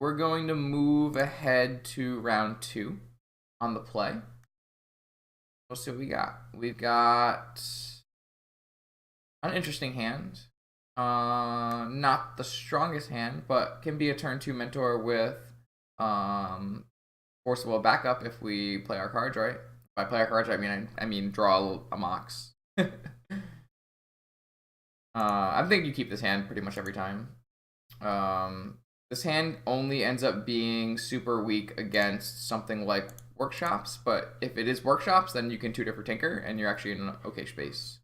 we're going to move ahead to round 2 on the play. Let's see what we got. We've got an interesting hand. Not the strongest hand, but can be a turn 2 mentor with forcible backup if we play our cards right. If I play our cards right, I mean draw a mox. I think you keep this hand pretty much every time. This hand only ends up being super weak against something like workshops, but if it is workshops, then you can tutor for Tinker, and you're actually in an okay space.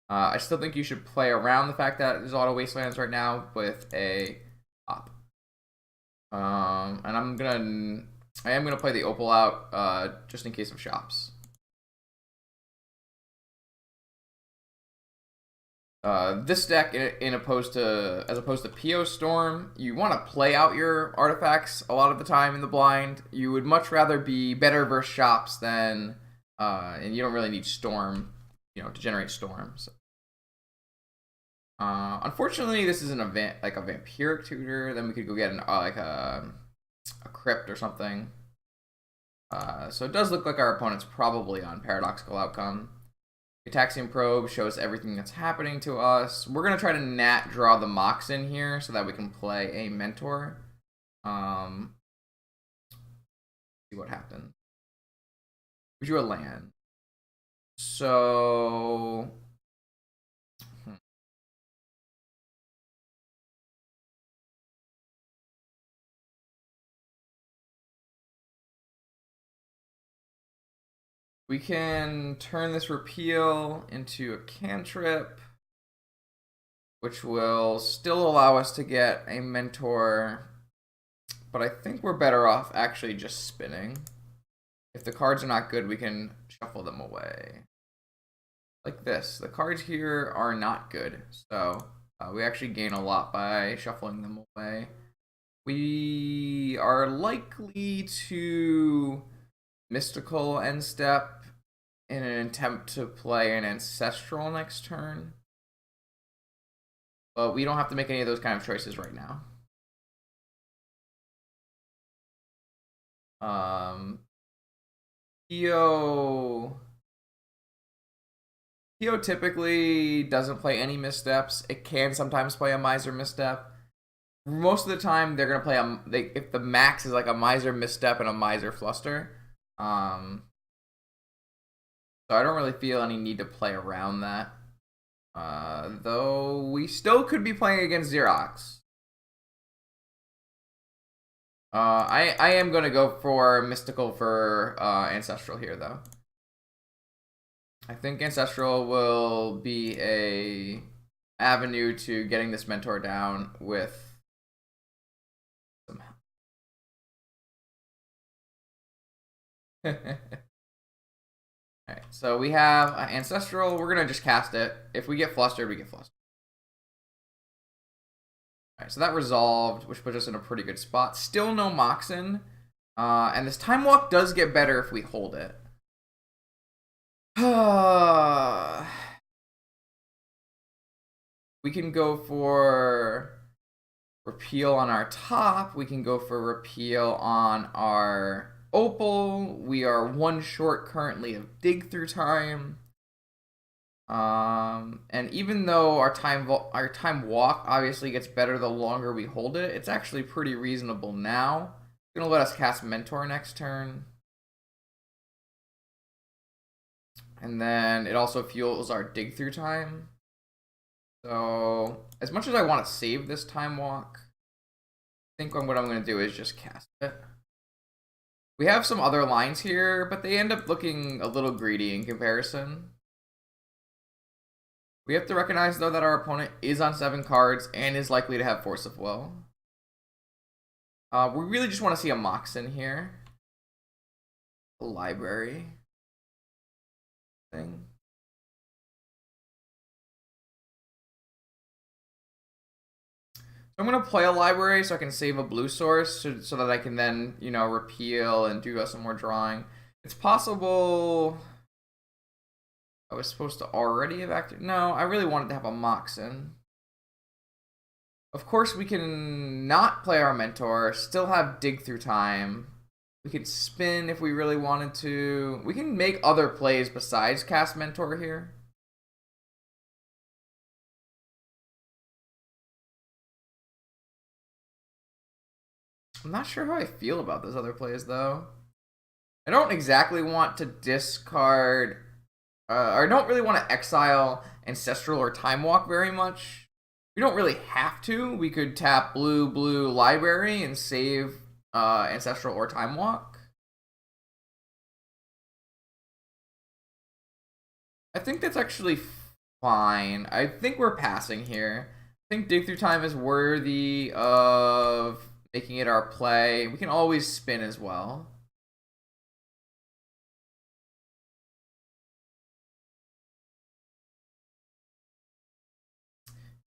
I still think you should play around the fact that there's a lot of wastelands right now with a op. And I am gonna play the opal out just in case of shops. This deck, as opposed to PO Storm, you want to play out your artifacts a lot of the time in the blind. You would much rather be better versus shops than, and you don't really need Storm, to generate storms. Unfortunately, this is an event like a vampiric tutor. Then we could go get a crypt or something. So it does look like our opponent's probably on paradoxical outcome. Ataxian Probe shows everything that's happening to us. We're going to try to nat draw the Mox in here so that we can play a Mentor. See what happens. We drew a land. So... We can turn this repeal into a cantrip, which will still allow us to get a mentor, but I think we're better off actually just spinning. If the cards are not good, we can shuffle them away. Like this. The cards here are not good, so we actually gain a lot by shuffling them away. We are likely to mystical end step in an attempt to play an ancestral next turn, but we don't have to make any of those kind of choices right now. Pio typically doesn't play any missteps. It can sometimes play a miser misstep. Most of the time, they're gonna play if the max is like a miser misstep and a miser fluster. So I don't really feel any need to play around that. Though we still could be playing against Xerox. I am going to go for Mystical for Ancestral here, though. I think Ancestral will be a avenue to getting this Mentor down with some... Alright, so we have Ancestral. We're going to just cast it. If we get flustered, we get flustered. Alright, so that resolved, which puts us in a pretty good spot. Still no Moxen. And this Time Walk does get better if we hold it. We can go for repeal on our top. We can go for repeal on our opal. We are one short currently of dig through time. And even though our time walk obviously gets better the longer we hold it, it's actually pretty reasonable now. It's gonna let us cast Mentor next turn. And then it also fuels our dig through time. So as much as I want to save this time walk, I think what I'm going to do is just cast it. We have some other lines here, but they end up looking a little greedy in comparison. We have to recognize, though, that our opponent is on 7 cards and is likely to have Force of Will. We really just want to see a Moxen here. A library thing. So I'm going to play a library so I can save a blue source so that I can then, repeal and do some more drawing. It's possible I was supposed to already have acted. No, I really wanted to have a Moxen. Of course, we can not play our mentor, still have dig through time. We could spin if we really wanted to. We can make other plays besides cast mentor here. I'm not sure how I feel about those other plays, though. I don't exactly want to discard... I don't really want to exile Ancestral or Time Walk very much. We don't really have to. We could tap blue library and save Ancestral or Time Walk. I think that's actually fine. I think we're passing here. I think Dig Through Time is worthy of making it our play. We can always spin as well.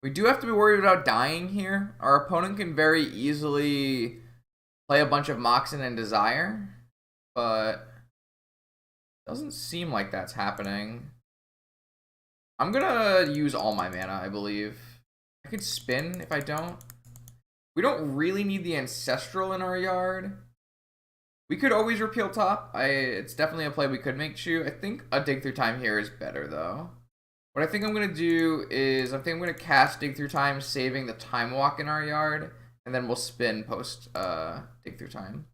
We do have to be worried about dying here. Our opponent can very easily play a bunch of Moxen and Desire, but it doesn't seem like that's happening. I'm gonna use all my mana, I believe. I could spin if I don't. We don't really need the Ancestral in our yard. We could always repeal top. It's definitely a play we could make, Chew. I think a Dig Through Time here is better, though. What I think I'm going to do is I think I'm going to cast Dig Through Time, saving the Time Walk in our yard, and then we'll spin post Dig Through Time.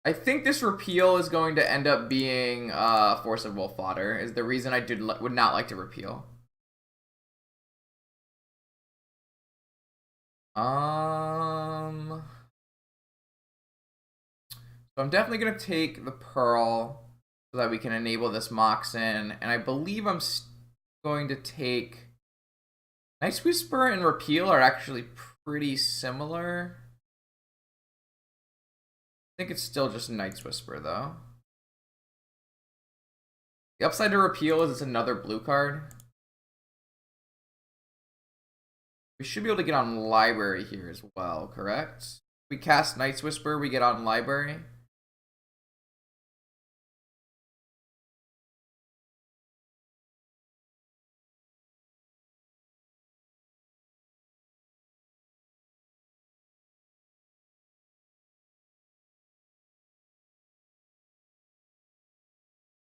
I think this repeal is going to end up being Force of Will Fodder, is the reason I would not like to repeal. So I'm definitely going to take the Pearl so that we can enable this Moxen, and I believe I'm going to take... Night's Whisper and Repeal are actually pretty similar. I think it's still just Night's Whisper, though. The upside to Repeal is it's another blue card. We should be able to get on Library here as well, correct? If we cast Night's Whisper, we get on Library.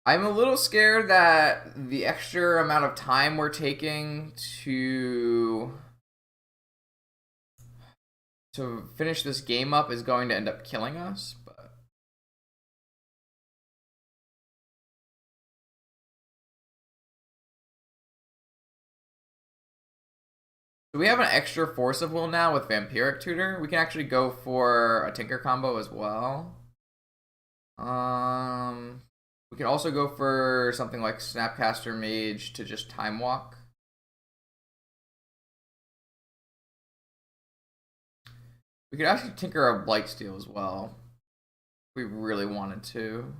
I'm a little scared that the extra amount of time we're taking to finish this game up is going to end up killing us, but so we have an extra Force of Will now with Vampiric Tutor. We can actually go for a Tinker combo as well. We can also go for something like Snapcaster Mage to just Time Walk. We could actually tinker a Blightsteel as well, if we really wanted to.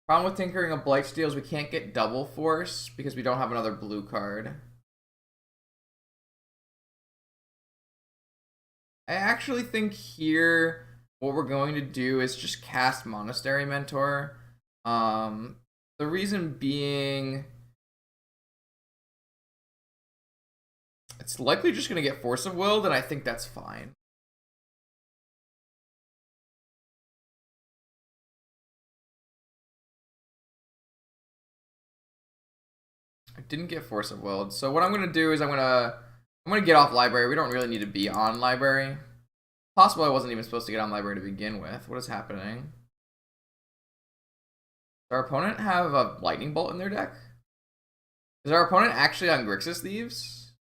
Problem with tinkering a Blightsteel is we can't get double force because we don't have another blue card. I actually think here what we're going to do is just cast Monastery Mentor. The reason being, it's likely just going to get Force of Willed, and I think that's fine. I didn't get Force of Willed, so what I'm going to do is I'm going to get off Library. We don't really need to be on Library. Possible I wasn't even supposed to get on Library to begin with. What is happening? Does our opponent have a Lightning Bolt in their deck? Is our opponent actually on Grixis Thieves?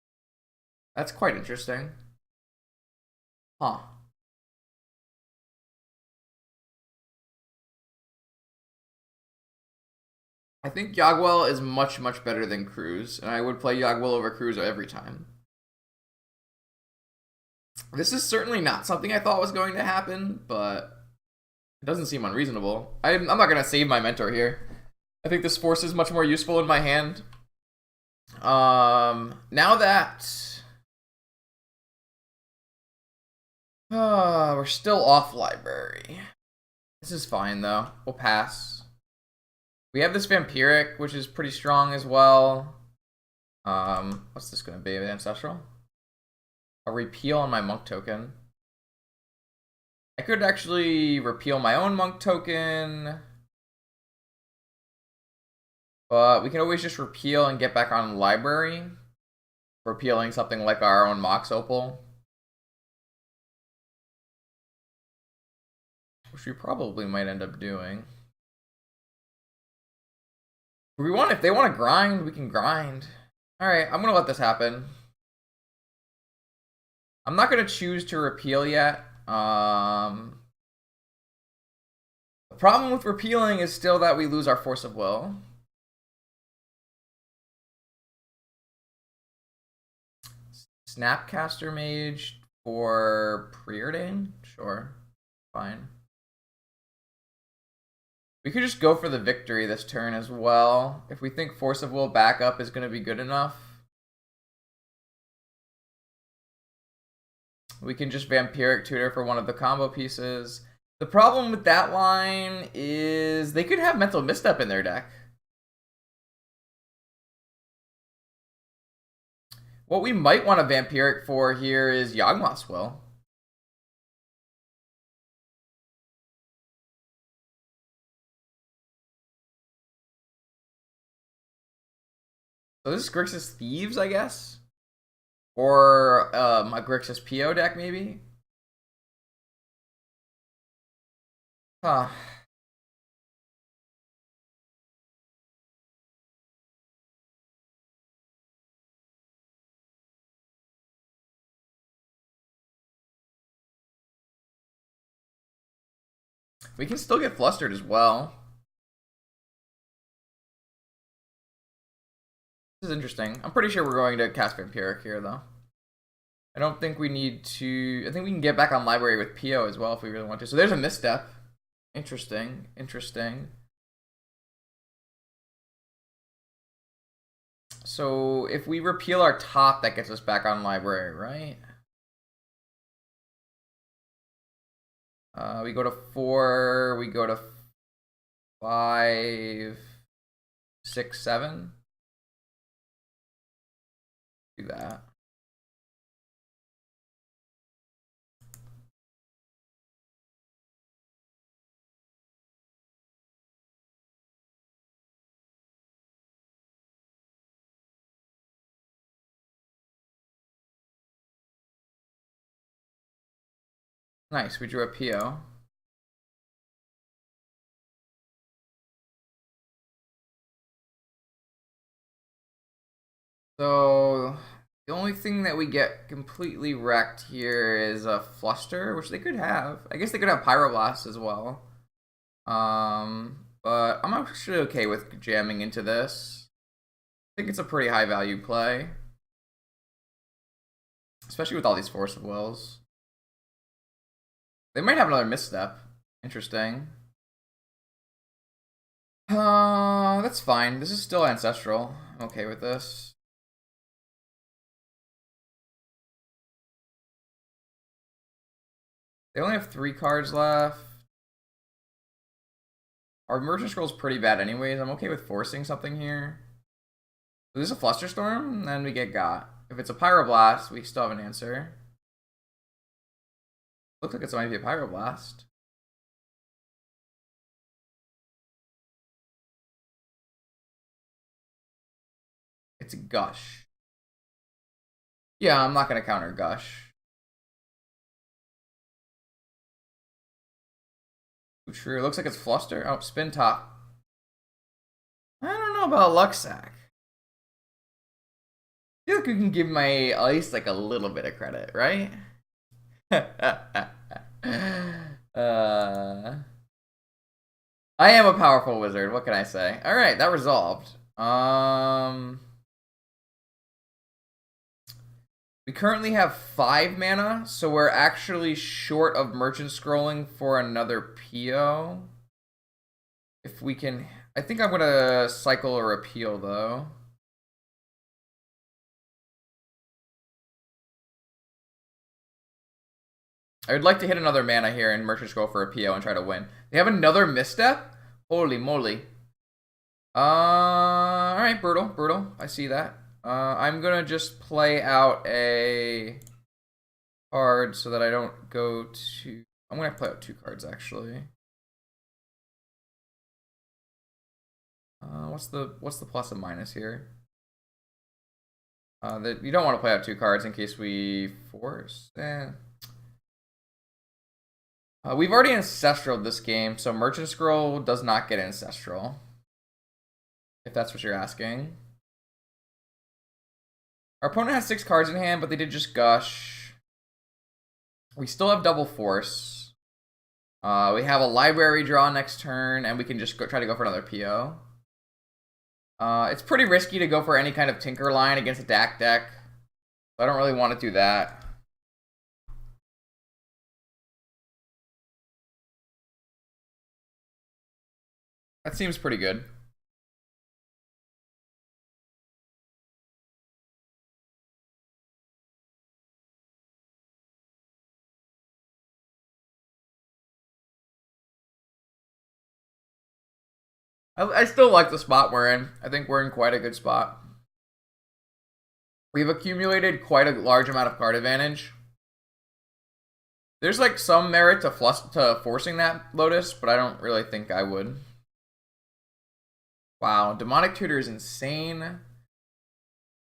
That's quite interesting. Huh. I think Yagwell is much better than Cruz, and I would play Yagwell over Cruz every time. This is certainly not something I thought was going to happen, but it doesn't seem unreasonable. I'm not going to save my mentor here. I think this force is much more useful in my hand. Now that we're still off Library. This is fine, though. We'll pass. We have this Vampiric, which is pretty strong as well. What's this going to be? Ancestral? A repeal on my monk token. I could actually repeal my own monk token. But we can always just repeal and get back on library. Repealing something like our own Mox Opal. Which we probably might end up doing. If they want to grind, we can grind. Alright, I'm gonna let this happen. I'm not gonna choose to repeal yet. The problem with repealing is still that we lose our force of will. Snapcaster Mage for Preordain? Sure. Fine. We could just go for the victory this turn as well, if we think Force of Will backup is going to be good enough. We can just Vampiric Tutor for one of the combo pieces. The problem with that line is they could have Mental Misstep in their deck. What we might want a Vampiric for here is Yawgmoth's Will. So this is Grixis Thieves, I guess? Or a Grixis PO deck, maybe? Huh. We can still get flustered as well. This is interesting. I'm pretty sure we're going to cast Vampiric here, though. I don't think we need to... I think we can get back on library with PO as well if we really want to. So there's a misstep. Interesting. Interesting. So if we repeal our top, that gets us back on library, right? We go to 4, we go to 5, 6, 7. Do that. Nice, we drew a PO. So the only thing that we get completely wrecked here is a Fluster, which they could have. I guess they could have Pyroblast as well. But I'm actually okay with jamming into this. I think it's a pretty high value play. Especially with all these Force of Wills. They might have another misstep. Interesting. That's fine. This is still ancestral. I'm okay with this. They only have 3 cards left. Our Merchant Scroll is pretty bad anyways. I'm okay with forcing something here. If this is a Flusterstorm, then we get got. If it's a Pyroblast, we still have an answer. Looks like it's going to be a Pyroblast. It's a Gush. Yeah, I'm not going to counter Gush. True. Looks like it's Fluster. Oh, Spin Top. I don't know about Lucksack. I feel like we can give my Ice like a little bit of credit, right? I am a powerful wizard. What can I say? All right, that resolved. We currently have 5 mana, so we're actually short of Merchant Scrolling for another PO. If we can... I think I'm going to cycle a repeal, though. I would like to hit another mana here and Merchant Scroll for a PO and try to win. They have another misstep? Holy moly. All right, brutal, brutal. I see that. I'm gonna just play out a card so that I don't go to. I'm gonna play out 2 cards actually. What's the plus and minus here? That you don't want to play out 2 cards in case we force. We've already Ancestral this game, so Merchant Scroll does not get Ancestral. If that's what you're asking. Our opponent has 6 cards in hand, but they did just Gush. We still have Double Force. We have a Library draw next turn, and we can just try to go for another PO. It's pretty risky to go for any kind of Tinker line against a DAC deck. So I don't really want to do that. That seems pretty good. I still like the spot we're in. I think we're in quite a good spot. We've accumulated quite a large amount of card advantage. There's like some merit to forcing that Lotus, but I don't really think I would. Wow, Demonic Tutor is insane.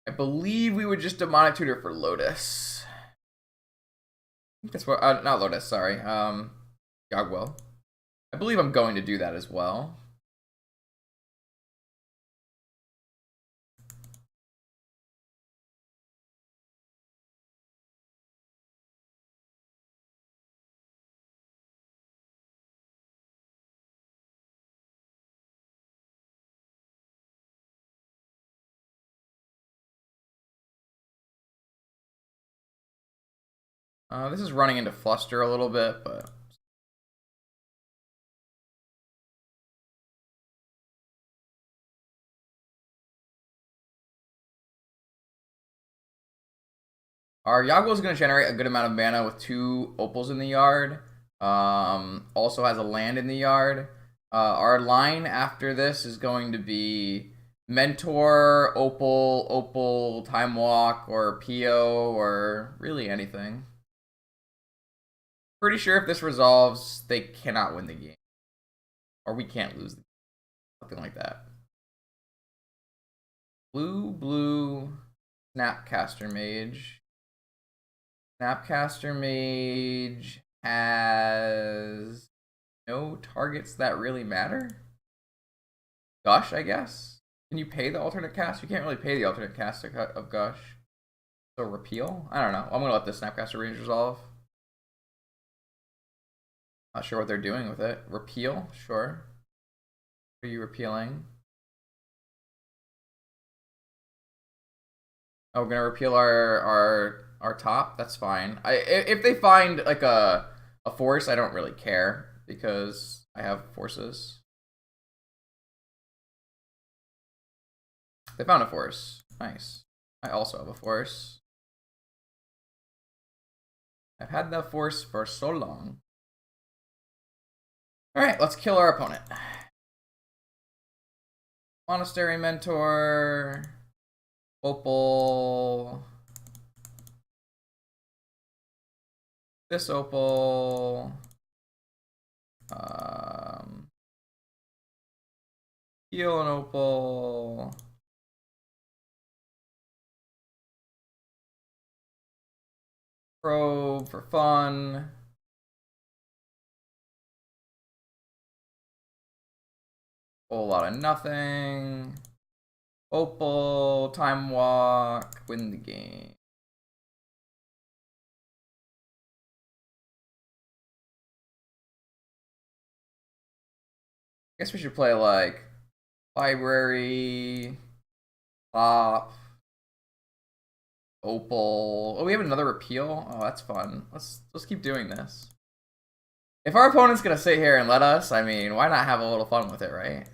I believe we would just Demonic Tutor for Lotus. I think that's what, not Lotus, sorry. Yogwell. I believe I'm going to do that as well. This is running into Fluster a little bit, but... Our Yagwell is going to generate a good amount of mana with 2 Opals in the yard. Also has a land in the yard. Our line after this is going to be Mentor, Opal, Time Walk, or PO, or really anything. Pretty sure if this resolves, they cannot win the game. Or we can't lose the game. Something like that. Blue, Snapcaster Mage. Snapcaster Mage has no targets that really matter. Gush, I guess. Can you pay the alternate cast? You can't really pay the alternate cast of Gush. So repeal? I don't know. I'm gonna let the Snapcaster Range resolve. Not sure what they're doing with it. Repeal? Sure. What are you repealing? Oh, we're gonna repeal our top. That's fine. If they find like a force, I don't really care because I have forces. They found a force. Nice. I also have a force. I've had that force for so long. Alright, let's kill our opponent. Monastery Mentor. Opal. This Opal. Heal an Opal. Probe for fun. Whole lot of nothing. Opal, Time Walk, win the game. I guess we should play like Library, Pop, Opal. Oh, we have another repeal. Oh, that's fun. Let's keep doing this. If our opponent's gonna sit here and let us, I mean, why not have a little fun with it, right?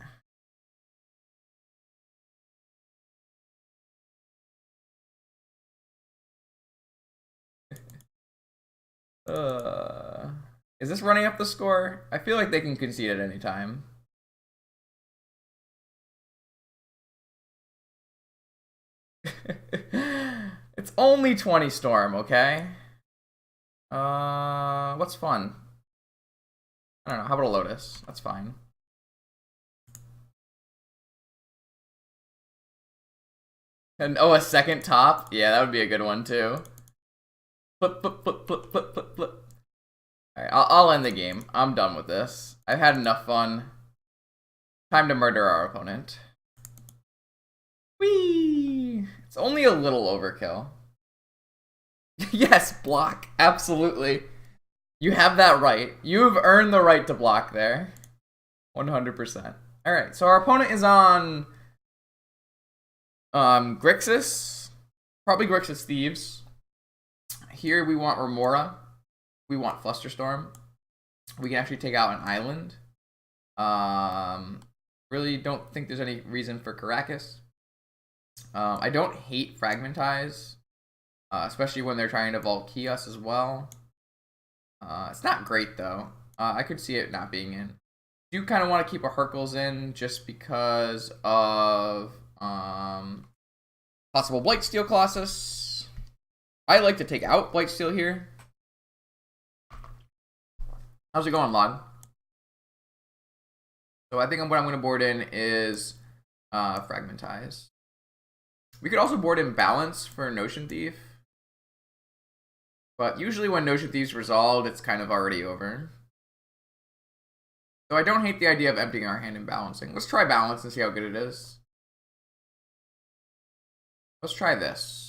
Is this running up the score? I feel like they can concede at any time. It's only 20 storm, okay? What's fun? I don't know. How about a Lotus? That's fine. And oh, a second top? Yeah, that would be a good one too. Flip, flip, flip, flip, flip, flip, flip. Alright, I'll end the game. I'm done with this. I've had enough fun. Time to murder our opponent. Whee! It's only a little overkill. Yes, block. Absolutely. You have that right. You've earned the right to block there. 100%. Alright, so our opponent is on Grixis. Probably Grixis Thieves. Here we want Remora. We want Flusterstorm. We can actually take out an island. Really don't think there's any reason for Caracas. I don't hate Fragmentize, especially when they're trying to Valky us as well. It's not great though. I could see it not being in. Do kind of want to keep a Hercules in just because of possible Blightsteel Colossus. I like to take out Blightsteel here. How's it going, Log? So I think what I'm going to board in is Fragmentize. We could also board in Balance for Notion Thief. But usually when Notion Thief's resolved, it's kind of already over. So I don't hate the idea of emptying our hand and balancing. Let's try Balance and see how good it is. Let's try this.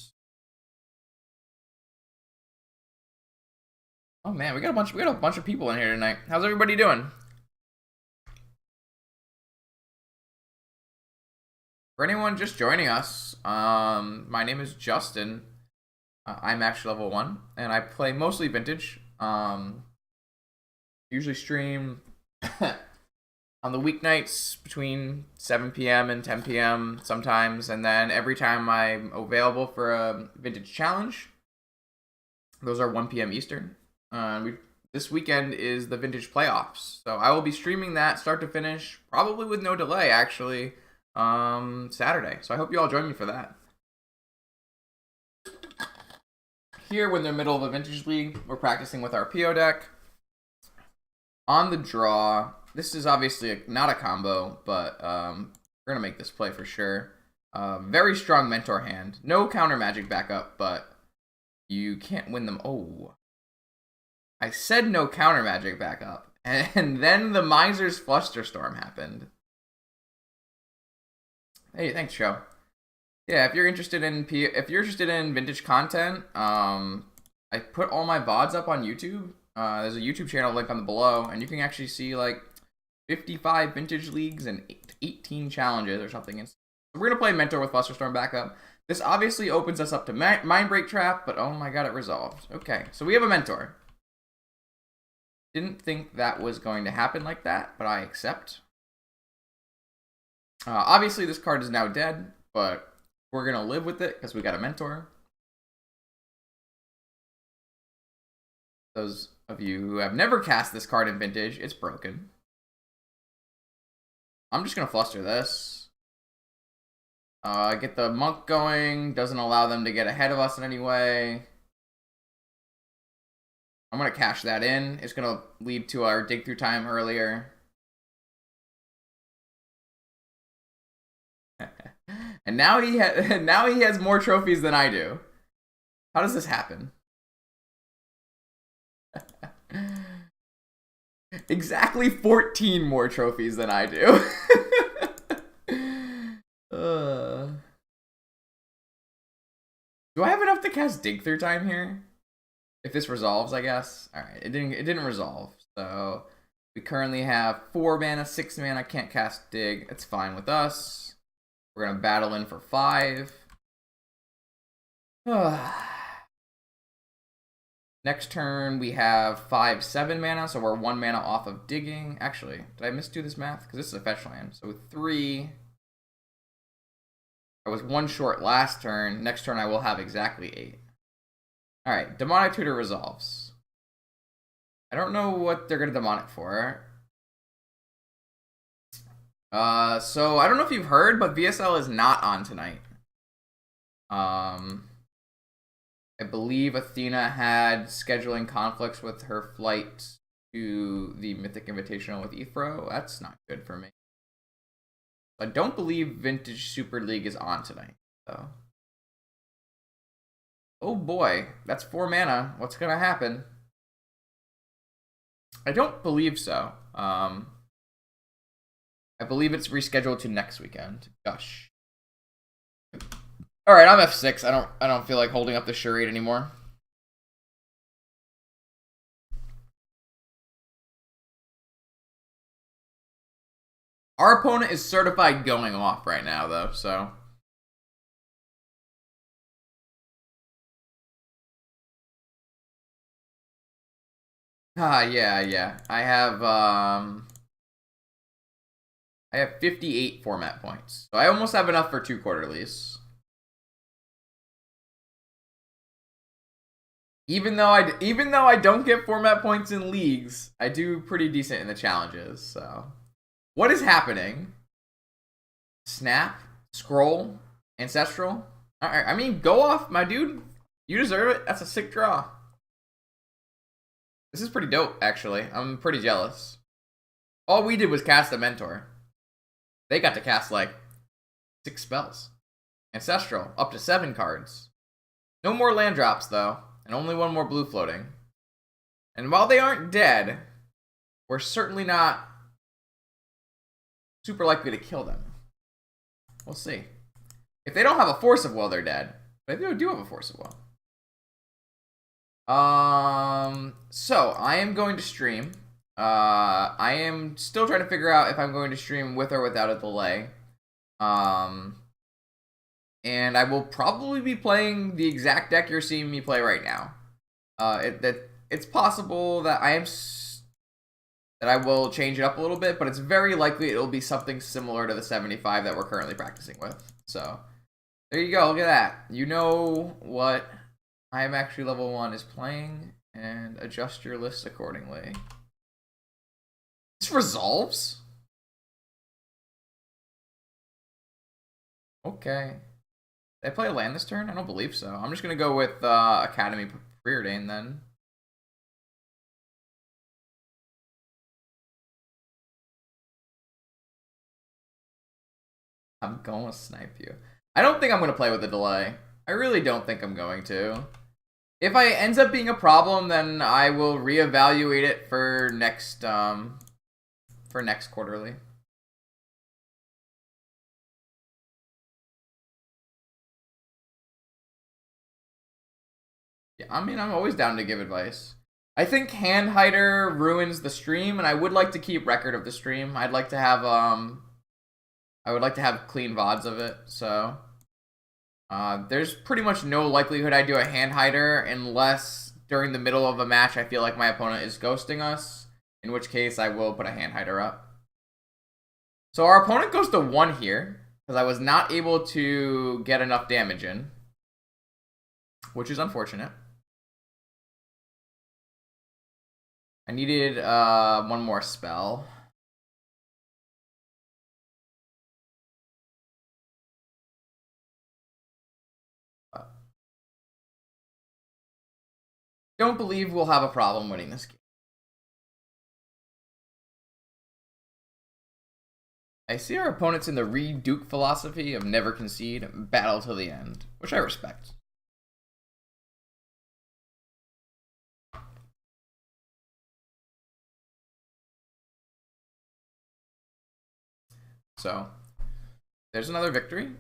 Oh man, we got a bunch of people in here tonight. How's everybody doing? For anyone just joining us, my name is Justin. I'm actually level 1, and I play mostly Vintage. Usually stream on the weeknights between 7 p.m. and 10 p.m. sometimes, and then every time I'm available for a Vintage challenge, those are 1 p.m. Eastern. This weekend is the Vintage playoffs, so I will be streaming that start to finish, probably with no delay, actually, Saturday. So I hope you all join me for that. Here, when they're in the middle of a Vintage League, we're practicing with our PO deck. On the draw, this is obviously not a combo, but we're going to make this play for sure. Very strong Mentor hand. No counter magic backup, but you can't win them. Oh. I said no counter magic backup, and then the Miser's Flusterstorm happened. Hey, thanks, Joe. Yeah, if you're interested in Vintage content, I put all my VODs up on YouTube. There's a YouTube channel link on the below, and you can actually see like 55 Vintage Leagues and 18 challenges or something. And we're gonna play Mentor with Flusterstorm backup. This obviously opens us up to Mind Break Trap, but oh my god, it resolved. Okay, so we have a Mentor. Didn't think that was going to happen like that, but I accept. Obviously, this card is now dead, but we're going to live with it because we got a Mentor. Those of you who have never cast this card in Vintage, it's broken. I'm just going to Fluster this. Get the Monk going. Doesn't allow them to get ahead of us in any way. I'm going to cash that in. It's going to lead to our dig through time earlier. And now he has more trophies than I do. How does this happen? Exactly 14 more trophies than I do. Do I have enough to cast dig through time here? If this resolves, I guess. All right, it didn't resolve. So we currently have 4 mana, 6 mana. Can't cast dig. It's fine with us. We're gonna battle in for 5. Next turn we have 5, 7 mana, so we're 1 mana off of digging. Actually, did I misdo this math? Because this is a fetch land. So 3. I was 1 short last turn. Next turn I will have exactly 8. Alright, Demonic Tutor resolves. I don't know what they're going to Demonic for. So I don't know if you've heard, but VSL is not on tonight. I believe Athena had scheduling conflicts with her flight to the Mythic Invitational with Ethro. That's not good for me. I don't believe Vintage Super League is on tonight, though. Oh boy, that's 4 mana. What's gonna happen? I don't believe so. I believe it's rescheduled to next weekend. Gosh. All right, I'm F6. I don't feel like holding up the charade anymore. Our opponent is certified going off right now, though, so. Yeah. I have 58 format points. So I almost have enough for 2 quarterlies. Even though I don't get format points in leagues, I do pretty decent in the challenges, so. What is happening? Snap, scroll, ancestral. Alright, I mean, go off, my dude. You deserve it. That's a sick draw. This is pretty dope, actually. I'm pretty jealous. All we did was cast a mentor. They got to cast like 6 spells. Ancestral, up to 7 cards. No more land drops, though, and only 1 more blue floating. And while they aren't dead, we're certainly not super likely to kill them. We'll see. If they don't have a Force of Will, they're dead. But they do have a Force of Will. So I am going to stream. I am still trying to figure out if I'm going to stream with or without a delay. And I will probably be playing the exact deck you're seeing me play right now. It's possible that I will change it up a little bit, but it's very likely it'll be something similar to the 75 that we're currently practicing with. So there you go. Look at that. You know what I am actually level 1 is playing, and adjust your list accordingly. This resolves? Okay. Did I play a land this turn? I don't believe so. I'm just going to go with Academy Preordain then. I'm going to snipe you. I don't think I'm going to play with a delay. I really don't think I'm going to. If it ends up being a problem, then I will reevaluate it for next quarterly. Yeah, I mean, I'm always down to give advice. I think Hand Hider ruins the stream, and I would like to keep record of the stream. I'd like to have I would like to have clean VODs of it, so there's pretty much no likelihood I do a Hand Hider unless during the middle of a match I feel like my opponent is ghosting us, in which case I will put a Hand Hider up. So our opponent goes to 1 here, because I was not able to get enough damage in, which is unfortunate. I needed 1 more spell. Don't believe we'll have a problem winning this game. I see our opponents in the Reed Duke philosophy of never concede, battle till the end, which I respect. So, there's another victory.